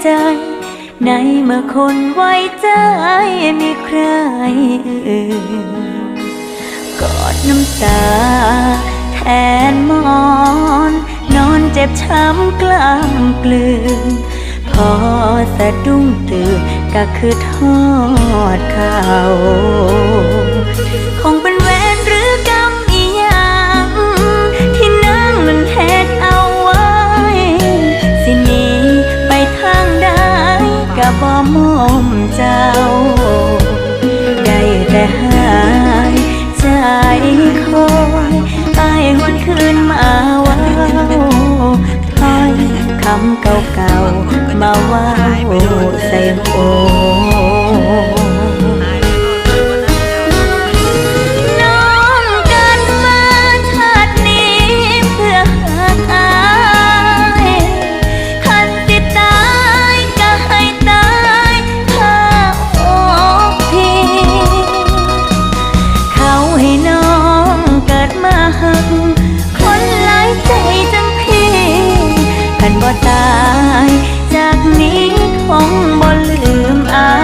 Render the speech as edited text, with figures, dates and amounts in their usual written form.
ใจในเมื่อคนไว้ใจมีใครอื่นกอดน้ำตาแทนมอนนอนเจ็บช้ำกล้ำกลืนพอสะดุ้งตื่นก็คือทอดข่าวคงเป็นเวรหรือกรรมอีหยังที่นางนั้นเฮ็ดเอาไว้สิหนีไปทางใดก็บ่มอมเจ้าได้แต่หายใจคอยตายหวนคืนมาเว้าถ้อยคำเก่าๆมาเว้าใส่หูน้องกันมาชาตินี้เพื่อหาอายคันสิตายก็ให้ตายข้าอกพี่เขาให้น้องเกิดมาหักคนหลายใจจังพี่คันบ่ตายจากนี้คงบ่ลืมอาย